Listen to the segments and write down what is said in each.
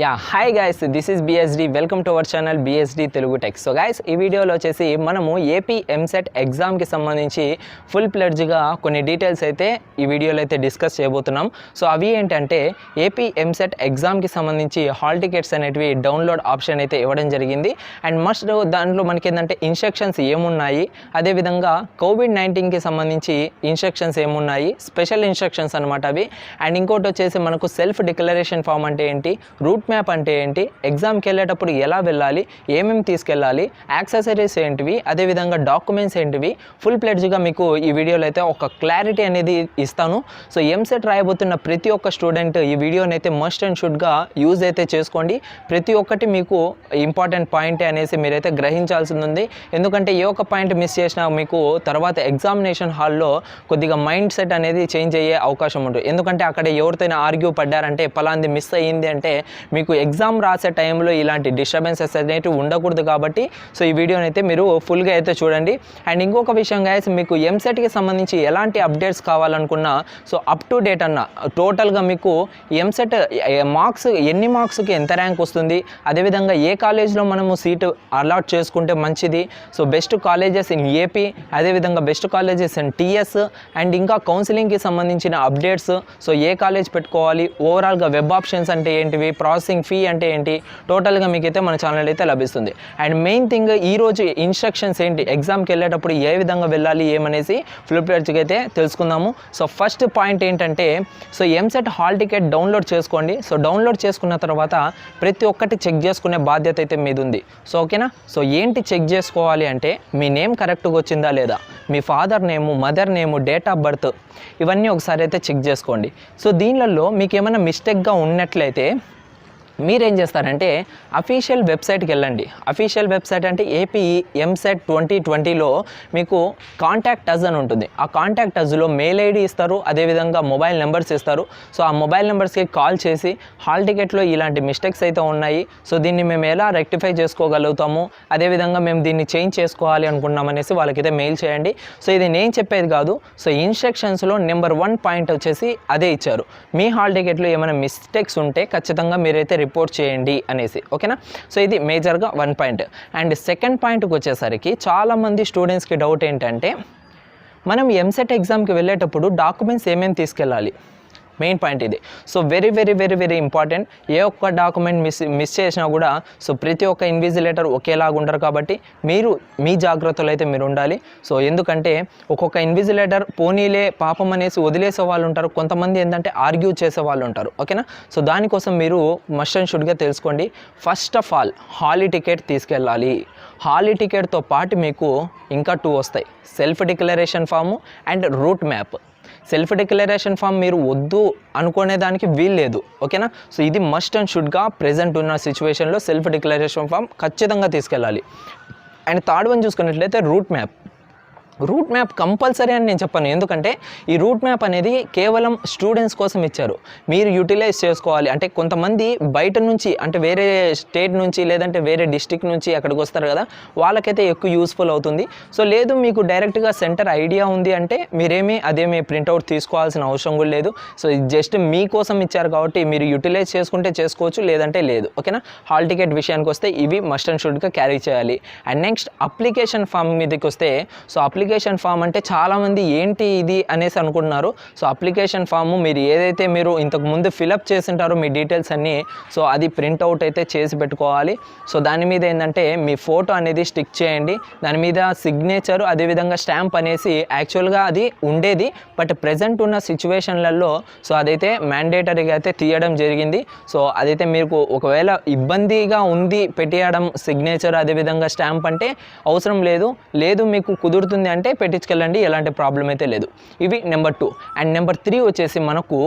Hi guys, this is BSD. Welcome to our channel BSD Telugu tech. So guys, ఈ వీడియోలో వచ్చేసి మనము AP EAMCET ఎగ్జామ్కి సంబంధించి ఫుల్ ప్లెడ్జ్గా కొన్ని డీటెయిల్స్ అయితే ఈ వీడియోలో అయితే డిస్కస్ చేయబోతున్నాం. సో అవి ఏంటంటే ఏపీ ఎంసెట్ ఎగ్జామ్కి సంబంధించి హాల్ టికెట్స్ అనేటివి డౌన్లోడ్ ఆప్షన్ అయితే ఇవ్వడం జరిగింది. అండ్ మస్ట్ దాంట్లో మనకి ఏంటంటే ఇన్స్ట్రక్షన్స్ ఏమున్నాయి, అదేవిధంగా కోవిడ్-19కి సంబంధించి ఇన్స్ట్రక్షన్స్ ఏమున్నాయి, స్పెషల్ ఇన్స్ట్రక్షన్స్ అనమాట అవి. అండ్ ఇంకోటి వచ్చేసి మనకు సెల్ఫ్ డిక్లరేషన్ ఫామ్ అంటే ఏంటి, రూట్ మ్యాప్ అంటే ఏంటి, ఎగ్జామ్కి వెళ్ళేటప్పుడు ఎలా వెళ్ళాలి, ఏమేమి తీసుకెళ్ళాలి, యాక్సెసరీస్ ఏంటివి, అదేవిధంగా డాక్యుమెంట్స్ ఏంటివి, ఫుల్ ప్లెడ్జ్గా మీకు ఈ వీడియోలో అయితే ఒక క్లారిటీ అనేది ఇస్తాను. సో ఎంసెట్ రాయబోతున్న ప్రతి ఒక్క స్టూడెంట్ ఈ వీడియోని అయితే మస్ట్ అండ్ షుడ్గా యూజ్ అయితే చేసుకోండి. ప్రతి ఒక్కటి మీకు ఇంపార్టెంట్ పాయింట్ అనేసి మీరైతే గ్రహించాల్సి ఉంది. ఎందుకంటే ఏ ఒక్క పాయింట్ మిస్ చేసినా మీకు తర్వాత ఎగ్జామినేషన్ హాల్లో కొద్దిగా మైండ్ సెట్ అనేది చేంజ్ అయ్యే అవకాశం ఉంటుంది. ఎందుకంటే అక్కడ ఎవరితోనే ఆర్గ్యూ పడ్డారంటే పలాంది మిస్ అయ్యింది అంటే మీకు ఎగ్జామ్ రాసే టైంలో ఇలాంటి డిస్టర్బెన్సెస్ అనేవి ఉండకూడదు. కాబట్టి సో ఈ వీడియోని అయితే మీరు ఫుల్గా అయితే చూడండి. అండ్ ఇంకొక విషయం గైస్, మీకు ఎంసెట్కి సంబంధించి ఎలాంటి అప్డేట్స్ కావాలనుకున్నా సో అప్ టు డేట్ అన్న టోటల్గా మీకు ఎంసెట్ మార్క్స్ ఎన్ని మార్క్స్కి ఎంత ర్యాంక్ వస్తుంది, అదేవిధంగా ఏ కాలేజ్లో మనము సీటు అలాట్ చేసుకుంటే మంచిది, so best colleges in AP, అదేవిధంగా best colleges in TS, and ఇంకా కౌన్సిలింగ్కి సంబంధించిన అప్డేట్స్, సో ఏ కాలేజ్ పెట్టుకోవాలి, ఓవరాల్గా వెబ్ ఆప్షన్స్ అంటే ఏంటివి, ప్రాసెసింగ్ ఫీ అంటే ఏంటి, టోటల్గా మీకైతే మన ఛానల్ అయితే లభిస్తుంది. అండ్ మెయిన్ థింగ్ ఈరోజు ఇన్స్ట్రక్షన్స్ ఏంటి, ఎగ్జామ్కి వెళ్ళేటప్పుడు ఏ విధంగా వెళ్ళాలి ఏమనేసి ఫుల్ ప్లెడ్జ్గా అయితే తెలుసుకుందాము. సో ఫస్ట్ పాయింట్ ఏంటంటే so EAMCET hall ticket download చేసుకోండి. సో డౌన్లోడ్ చేసుకున్న తర్వాత ప్రతి ఒక్కటి చెక్ చేసుకునే బాధ్యత అయితే మీది ఉంది. సో ఓకేనా. సో ఏంటి చెక్ చేసుకోవాలి అంటే మీ నేమ్ కరెక్ట్గా వచ్చిందా లేదా, మీ father name, mother name, date of birth, ఇవన్నీ ఒకసారి అయితే చెక్ చేసుకోండి. సో దీనిలలో మీకు ఏమైనా మిస్టేక్గా ఉన్నట్లయితే మీరేం చేస్తారంటే అఫీషియల్ వెబ్సైట్కి వెళ్ళండి. అఫీషియల్ వెబ్సైట్ అంటే ఏపీ ఎంసెట్ 2020లో మీకు కాంటాక్ట్ అజ్ అని ఉంటుంది. ఆ కాంటాక్ట్ అజ్లో మెయిల్ ఐడి ఇస్తారు, అదేవిధంగా మొబైల్ నెంబర్స్ ఇస్తారు. సో ఆ మొబైల్ నెంబర్స్కి కాల్ చేసి హాల్ టికెట్లో ఇలాంటి మిస్టేక్స్ అయితే ఉన్నాయి, సో దీన్ని మేము ఎలా రెక్టిఫై చేసుకోగలుగుతాము, అదేవిధంగా మేము దీన్ని చేంజ్ చేసుకోవాలి అనుకున్నామనేసి వాళ్ళకైతే మెయిల్ చేయండి. సో ఇది నేను చెప్పేది కాదు, సో ఇన్స్ట్రక్షన్స్లో నెంబర్ 1 పాయింట్ వచ్చేసి అదే ఇచ్చారు. మీ హాల్ టికెట్లో ఏమైనా మిస్టేక్స్ ఉంటే ఖచ్చితంగా మీరైతే రిపోర్ట్ చేయండి అనేసి. ఓకేనా. సో ఇది మేజర్గా 1 పాయింట్. అండ్ సెకండ్ పాయింట్కి వచ్చేసరికి చాలామంది స్టూడెంట్స్కి డౌట్ ఏంటంటే మనం ఎంసెట్ ఎగ్జామ్కి వెళ్ళేటప్పుడు డాక్యుమెంట్స్ ఏమేమి తీసుకెళ్ళాలి, మెయిన్ పాయింట్ ఇది. So very very very very important. ఏ ఒక్క డాక్యుమెంట్ మిస్ చేసినా కూడా సో ప్రతి ఒక్క ఇన్విజిలేటర్ ఒకేలాగా ఉంటారు. కాబట్టి మీరు మీ జాగ్రత్తలు అయితే మీరు ఉండాలి. సో ఎందుకంటే ఒక్కొక్క ఇన్విజిలేటర్ పోనీలే పాపం అనేసి వదిలేసే వాళ్ళు ఉంటారు, కొంతమంది ఏంటంటే ఆర్గ్యూ చేసే వాళ్ళు ఉంటారు. ఓకేనా. సో దానికోసం మీరు మస్ట్ అండ్ షుడ్గా తెలుసుకోండి. First of all hall ticket తీసుకెళ్ళాలి. హాల్ టికెట్తో పాటు మీకు ఇంకా 2 వస్తాయి, self declaration form and route map. Self declaration form మీరు వద్దు అనుకునే దానికి వీలు లేదు. ఓకేనా. సో ఇది మస్ట్ అండ్ షుడ్గా ప్రెజెంట్ ఉన్న సిచ్యువేషన్లో సెల్ఫ్ డిక్లరేషన్ ఫామ్ ఖచ్చితంగా తీసుకెళ్ళాలి. అండ్ థర్డ్ వన్ చూసుకున్నట్లయితే route map. Route map compulsory అని నేను చెప్పాను, ఎందుకంటే ఈ రూట్ మ్యాప్ అనేది కేవలం స్టూడెంట్స్ కోసం ఇచ్చారు, మీరు యూటిలైజ్ చేసుకోవాలి. అంటే కొంతమంది బయట నుంచి అంటే వేరే స్టేట్ నుంచి లేదంటే వేరే డిస్ట్రిక్ట్ నుంచి అక్కడికి వస్తారు కదా, వాళ్ళకైతే ఎక్కువ యూస్ఫుల్ అవుతుంది. సో లేదు మీకు డైరెక్ట్గా సెంటర్ ఐడియా ఉంది అంటే మీరేమీ అదేమీ ప్రింట్అవుట్ తీసుకోవాల్సిన అవసరం కూడా లేదు. సో ఇది జస్ట్ మీకోసం ఇచ్చారు కాబట్టి మీరు యూటిలైజ్ చేసుకుంటే చేసుకోవచ్చు, లేదంటే లేదు. ఓకేనా. హాల్ టికెట్ విషయానికి వస్తే ఇవి మస్ట్ అండ్ షుడ్గా క్యారీ చేయాలి. అండ్ నెక్స్ట్ అప్లికేషన్ ఫామ్ మీదకి వస్తే, సో అప్లికేషన్ ఫామ్ అంటే చాలామంది ఏంటి ఇది అనేసి అనుకుంటున్నారు. సో అప్లికేషన్ ఫామ్ మీరు ఏదైతే మీరు ఇంతకు ముందు ఫిలప్ చేసింటారో మీ డీటెయిల్స్ అన్నీ, సో అది ప్రింట్అవుట్ అయితే చేసి పెట్టుకోవాలి. సో దాని మీద ఏంటంటే మీ ఫోటో అనేది స్టిక్ చేయండి, దాని మీద సిగ్నేచర్ అదేవిధంగా స్టాంప్ అనేసి యాక్చువల్గా అది ఉండేది, బట్ ప్రజెంట్ ఉన్న సిచ్యువేషన్లలో సో అదైతే మ్యాండేటరీగా అయితే తీయడం జరిగింది. సో అదైతే మీకు ఒకవేళ ఇబ్బందిగా ఉంది పెట్టేయడం సిగ్నేచర్ అదేవిధంగా స్టాంప్ అంటే అవసరం లేదు, లేదు మీకు కుదురుతుంది అంటే పెట్టించుకెళ్ళండి, ఎలాంటి ప్రాబ్లం అయితే లేదు. ఇవి నెంబర్ 2. అండ్ నెంబర్ 3 వచ్చేసి మనకు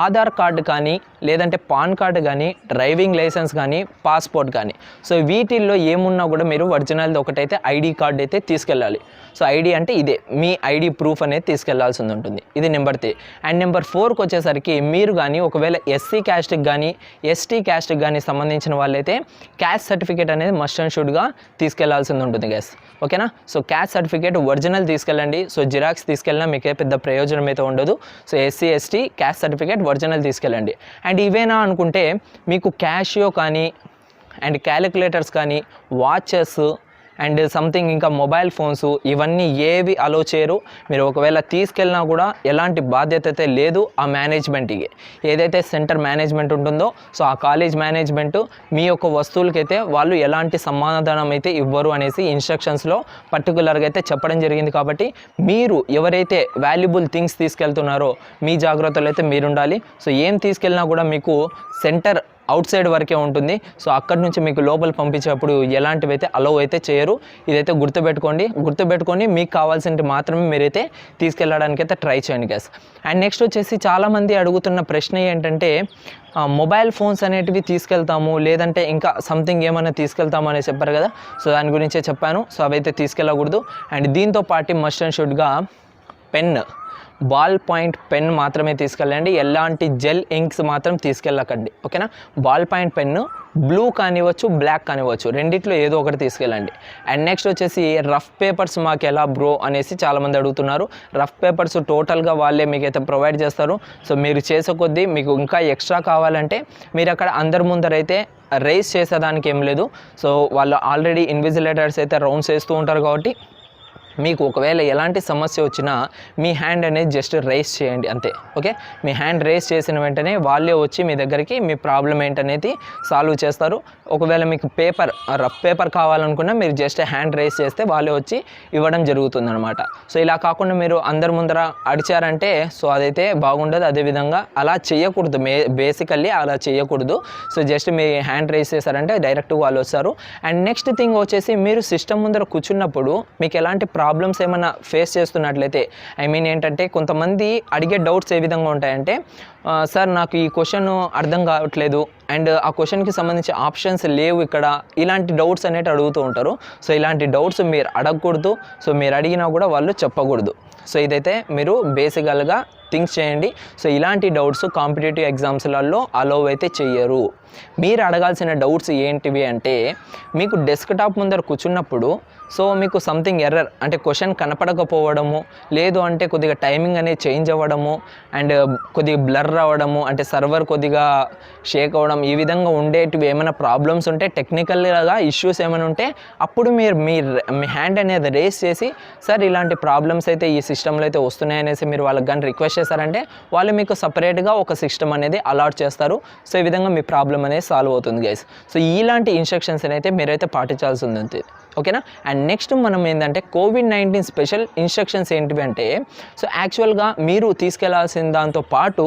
ఆధార్ కార్డు కానీ లేదంటే పాన్ కార్డు కానీ డ్రైవింగ్ లైసెన్స్ కానీ పాస్పోర్ట్ కానీ, సో వీటిల్లో ఏమున్నా కూడా మీరు ఒరిజినల్ది ఒకటైతే ఐడి కార్డు అయితే తీసుకెళ్ళాలి. సో ఐడి అంటే ఇదే మీ ఐడి ప్రూఫ్ అనేది తీసుకెళ్లాల్సి ఉంటుంది. ఇది నెంబర్ 3. అండ్ నెంబర్ 4కి వచ్చేసరికి మీరు కానీ ఒకవేళ ఎస్సీ క్యాస్ట్కి కానీ ఎస్టీ క్యాస్ట్కి కానీ సంబంధించిన వాళ్ళైతే క్యాస్ట్ సర్టిఫికేట్ అనేది మస్ట్ అండ్ షుడ్గా తీసుకెళ్లాల్సి ఉంటుంది గైస్. ఓకేనా. So caste certificate original original తీసుకెళ్ళండి. సో జిరాక్స్ తీసుకెళ్ళినా మీకే పెద్ద ప్రయోజనం అయితే ఉండదు. So SC ST caste certificate original తీసుకెళ్ళండి. అండ్ ఇవేనా అనుకుంటే మీకు క్యాషియో కానీ అండ్ క్యాలిక్యులేటర్స్ కానీ వాచెస్ అండ్ సంథింగ్ ఇంకా మొబైల్ ఫోన్స్ ఇవన్నీ ఏవి అలో చేయరు. మీరు ఒకవేళ తీసుకెళ్ళినా కూడా ఎలాంటి బాధ్యత అయితే లేదు ఆ మేనేజ్మెంట్కి. ఏదైతే సెంటర్ మేనేజ్మెంట్ ఉంటుందో సో ఆ కాలేజ్ మేనేజ్మెంట్ మీ యొక్క వస్తువులకైతే వాళ్ళు ఎలాంటి సమాధానం అయితే ఇవ్వరు అనేసి ఇన్స్ట్రక్షన్స్లో పర్టికులర్గా అయితే చెప్పడం జరిగింది. కాబట్టి మీరు ఎవరైతే వాల్యుబుల్ థింగ్స్ తీసుకెళ్తున్నారో మీ జాగ్రత్తలు అయితే మీరు ఉండాలి. సో ఏం తీసుకెళ్ళినా కూడా మీకు సెంటర్ అవుట్ సైడ్ వరకే ఉంటుంది. సో అక్కడి నుంచి మీకు లోపల పంపించేటప్పుడు ఎలాంటివి అయితే అలౌ అయితే చేయరు. ఇదైతే గుర్తుపెట్టుకొని మీకు కావాల్సినవి మాత్రమే మీరైతే తీసుకెళ్ళడానికి అయితే ట్రై చేయండి గైస్. అండ్ నెక్స్ట్ వచ్చేసి చాలామంది అడుగుతున్న ప్రశ్న ఏంటంటే మొబైల్ ఫోన్స్ అనేటివి తీసుకెళ్తాము లేదంటే ఇంకా సంథింగ్ ఏమైనా తీసుకెళ్తాము అనేసి చెప్పారు కదా. సో దాని గురించే చెప్పాను. సో అవైతే తీసుకెళ్ళకూడదు. అండ్ దీంతో పాటు మస్ట్ అండ్ షుడ్గా పెన్, బాల్ పాయింట్ పెన్ మాత్రమే తీసుకెళ్ళండి. ఎలాంటి జెల్ ఇంక్స్ మాత్రం తీసుకెళ్ళకండి. ఓకేనా. బాల్ పాయింట్ పెన్ను బ్లూ కానివ్వచ్చు బ్లాక్ కానివ్వచ్చు, రెండిట్లో ఏదో ఒకటి తీసుకెళ్ళండి. అండ్ నెక్స్ట్ వచ్చేసి రఫ్ పేపర్స్ మాకు ఎలా బ్రో అనేసి చాలామంది అడుగుతున్నారు. రఫ్ పేపర్స్ టోటల్గా వాళ్ళే మీకైతే ప్రొవైడ్ చేస్తారు. సో మీరు చేసే కొద్దీ మీకు ఇంకా ఎక్స్ట్రా కావాలంటే మీరు అక్కడ అందరి ముందరైతే రైస్ చేసేదానికి ఏం లేదు. సో వాళ్ళు ఆల్రెడీ ఇన్విజిలేటర్స్ అయితే రౌండ్స్ వేస్తూ ఉంటారు కాబట్టి మీకు ఒకవేళ ఎలాంటి సమస్య వచ్చినా మీ హ్యాండ్ అనేది జస్ట్ రైస్ చేయండి అంతే. ఓకే, మీ హ్యాండ్ రైస్ చేసిన వెంటనే వాళ్ళే వచ్చి మీ దగ్గరికి మీ ప్రాబ్లం ఏంటనేది సాల్వ్ చేస్తారు. ఒకవేళ మీకు రఫ్ పేపర్ కావాలనుకున్నా మీరు జస్ట్ హ్యాండ్ రైస్ చేస్తే వాళ్ళే వచ్చి ఇవ్వడం జరుగుతుంది అనమాట. సో ఇలా కాకుండా మీరు అందరి ముందర అడిచారంటే సో అదైతే బాగుండదు. అదేవిధంగా అలా చేయకూడదు, బేసికల్లీ అలా చేయకూడదు. సో జస్ట్ మీ హ్యాండ్ రైస్ చేశారంటే డైరెక్ట్గా వాళ్ళు వస్తారు. అండ్ నెక్స్ట్ థింగ్ వచ్చేసి మీరు సిస్టమ్ ముందర కూర్చున్నప్పుడు మీకు ఎలాంటి ప్రాబ్లమ్స్ ఏమైనా ఫేస్ చేస్తున్నట్లయితే, ఐ మీన్ ఏంటంటే కొంతమంది అడిగే డౌట్స్ ఏ విధంగా ఉంటాయంటే సార్ నాకు ఈ క్వశ్చన్ అర్థం కావట్లేదు అండ్ ఆ క్వశ్చన్కి సంబంధించి ఆప్షన్స్ లేవు ఇక్కడ, ఇలాంటి డౌట్స్ అనేవి అడుగుతూ ఉంటారు. సో ఇలాంటి డౌట్స్ మీరు అడగకూడదు. సో మీరు అడిగినా కూడా వాళ్ళు చెప్పకూడదు. సో ఇదైతే మీరు బేసికల్గా థింక్స్ చేయండి. సో ఇలాంటి డౌట్స్ కాంపిటేటివ్ ఎగ్జామ్స్లలో అలౌ అయితే చెయ్యరు. మీరు అడగాల్సిన డౌట్స్ ఏంటివి అంటే మీకు డెస్క్టాప్ ముందర కూర్చున్నప్పుడు సో మీకు సంథింగ్ ఎర్రర్ అంటే క్వశ్చన్ కనపడకపోవడము, లేదు అంటే కొద్దిగా టైమింగ్ అనేది చేంజ్ అవ్వడము అండ్ కొద్దిగా బ్లర్ అవ్వడము, అంటే సర్వర్ కొద్దిగా షేక్ అవ్వడం, ఈ విధంగా ఉండేటివి ఏమైనా ప్రాబ్లమ్స్ ఉంటే టెక్నికల్గా ఇష్యూస్ ఏమైనా ఉంటే అప్పుడు మీరు మీ హ్యాండ్ అనేది రేస్ చేసి సార్ ఇలాంటి ప్రాబ్లమ్స్ అయితే ఈ సిస్టంలో అయితే వస్తున్నాయనేసి మీరు వాళ్ళకి కానీ రిక్వెస్ట్ చేశారంటే వాళ్ళు మీకు సపరేట్గా ఒక సిస్టమ్ అనేది అలాట్ చేస్తారు. సో ఈ విధంగా మీ ప్రాబ్లం అనేది సాల్వ్ అవుతుంది గైస్. సో ఇలాంటి ఇన్స్ట్రక్షన్స్ అయితే మీరైతే పాటించాల్సి ఉంది. ఓకేనా. అండ్ నెక్స్ట్ మనం ఏంటంటే కోవిడ్-19 స్పెషల్ ఇన్స్ట్రక్షన్స్ ఏంటివి అంటే సో యాక్చువల్గా మీరు తీసుకెళ్లాల్సిన దాంతో పాటు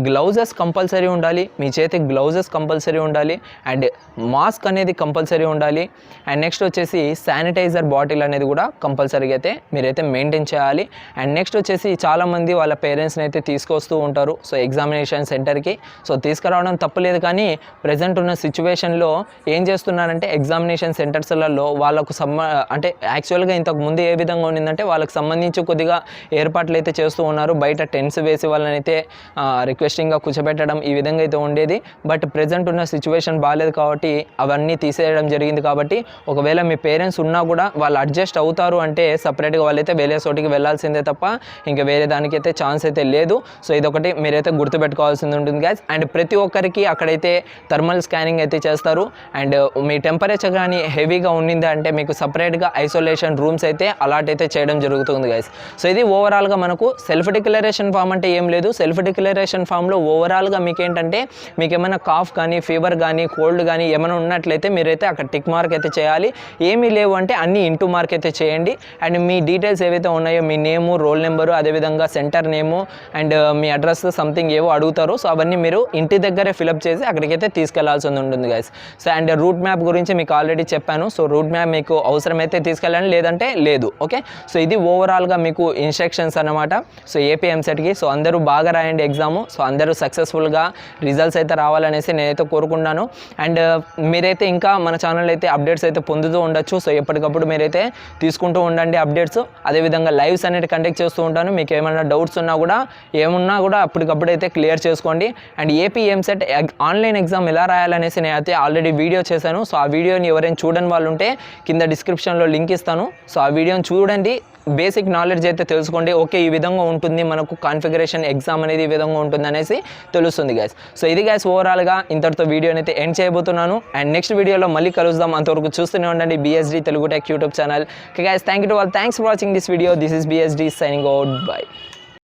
గ్లౌజెస్ కంపల్సరీ ఉండాలి, మీ చేతికి గ్లౌజెస్ కంపల్సరీ ఉండాలి అండ్ మాస్క్ అనేది కంపల్సరీ ఉండాలి. అండ్ నెక్స్ట్ వచ్చేసి శానిటైజర్ బాటిల్ అనేది కూడా కంపల్సరీగా అయితే మీరైతే మెయింటైన్ చేయాలి. అండ్ నెక్స్ట్ వచ్చేసి చాలామంది వాళ్ళ పేరెంట్స్ని అయితే తీసుకొస్తూ ఉంటారు సో ఎగ్జామినేషన్ సెంటర్కి. సో తీసుకురావడం తప్పులేదు, కానీ ప్రజెంట్ ఉన్న సిచ్యువేషన్లో ఏం చేస్తున్నారంటే ఎగ్జామినేషన్ సెంటర్స్లలో వాళ్ళకు అంటే యాక్చువల్గా ఇంతకు ముందు ఏ విధంగా ఉండిందంటే వాళ్ళకి సంబంధించి కొద్దిగా ఏర్పాట్లు అయితే చేస్తూ ఉన్నారు. బయట టెంట్స్ వేసి వాళ్ళని అయితే రిక్వెస్టింగ్గా కూర్చోబెట్టడం ఈ విధంగా అయితే ఉండేది. బట్ ప్రజెంట్ ఉన్న సిచ్యువేషన్ బాగాలేదు కాబట్టి అవన్నీ తీసేయడం జరిగింది. కాబట్టి ఒకవేళ మీ పేరెంట్స్ ఉన్నా కూడా వాళ్ళు అడ్జస్ట్ అవుతారు అంటే సపరేట్గా వాళ్ళైతే వేరే చోటికి వెళ్ళాల్సిందే తప్ప ఇంకా వేరే దానికైతే ఛాన్స్ అయితే లేదు. సో ఇదొకటి మీరైతే గుర్తుపెట్టుకోవాల్సింది ఉంటుంది గైస్. అండ్ ప్రతి ఒక్కరికి అక్కడైతే థర్మల్ స్కానింగ్ అయితే చేస్తారు. అండ్ మీ టెంపరేచర్ కానీ హెవీగా ఉండింది అంటే మీకు సపరేట్గా ఐసోలేషన్ రూమ్స్ అయితే అలాట్ అయితే చేయడం జరుగుతుంది గైస్. సో ఇది ఓవరాల్గా మనకు సెల్ఫ్ డిక్లరేషన్ ఫామ్ అంటే ఏం లేదు. సెల్ఫ్ డిక్లరేషన్ ఫామ్లో ఓవరాల్గా మీకు ఏంటంటే మీకు ఏమైనా కాఫ్ కానీ ఫీవర్ కానీ కోల్డ్ కానీ ఏమైనా ఉన్నట్లయితే మీరైతే అక్కడ టిక్ మార్క్ అయితే చేయాలి. ఏమీ లేవు అంటే అన్ని ఇంటూ మార్క్ అయితే చేయండి. అండ్ మీ డీటెయిల్స్ ఏవైతే ఉన్నాయో మీ నేము, రోల్ నెంబరు, అదేవిధంగా centre name and me address something ఏవో అడుగుతారు. సో అవన్నీ మీరు ఇంటి దగ్గరే ఫిలప్ చేసి అక్కడికైతే తీసుకెళ్లాల్సి ఉంటుంది guys. So and route map గురించి మీకు ఆల్రెడీ చెప్పాను. సో రూట్ మ్యాప్ మీకు అవసరమైతే తీసుకెళ్ళండి, లేదంటే లేదు. ఓకే, సో ఇది ఓవరాల్గా మీకు ఇన్స్ట్రక్షన్స్ అన్నమాట. So AP ఎంసెట్కి. సో అందరూ బాగా రాయండి ఎగ్జాము. సో అందరూ సక్సెస్ఫుల్గా రిజల్ట్స్ అయితే రావాలనేసి నేనైతే కోరుకుంటున్నాను. అండ్ మీరైతే ఇంకా మన ఛానల్ అయితే అప్డేట్స్ అయితే పొందుతూ ఉండొచ్చు. సో ఎప్పటికప్పుడు మీరైతే తీసుకుంటూ ఉండండి అప్డేట్స్. అదేవిధంగా లైవ్స్ అనేది కండక్ట్ చేస్తూ ఉంటాను. మీకు ఏమైనా డౌట్స్ ఉన్నా కూడా ఏమున్నా కూడా అప్పటికప్పుడు అయితే క్లియర్ చేసుకోండి. And AP EAMCET online exam ఎలా రాయాలనేసి నేనైతే ఆల్రెడీ వీడియో చేశాను. సో ఆ వీడియోని ఎవరైనా చూడని వాళ్ళు ఉంటే కింద డిస్క్రిప్షన్లో లింక్ ఇస్తాను. సో ఆ వీడియోని చూడండి, బేసిక్ నాలెడ్జ్ అయితే తెలుసుకోండి. ఓకే, ఈ విధంగా ఉంటుంది మనకు కాన్ఫిగరేషన్ ఎగ్జామ్ అనేది ఈ విధంగా ఉంటుంది అనేసి తెలుస్తుంది గైస్. సో ఇది గైస్ ఓవరాల్గా ఇంతటితో వీడియోని అయితే ఎండ్ చేయబోతున్నాను. అండ్ నెక్స్ట్ వీడియోలో మళ్ళీ కలుద్దాం. అంతవరకు చూస్తూనే ఉండండి BSD Telugu tech YouTube channel. Okay guys, thank you to all. Thanks for watching this video. This is BSD signing out. By.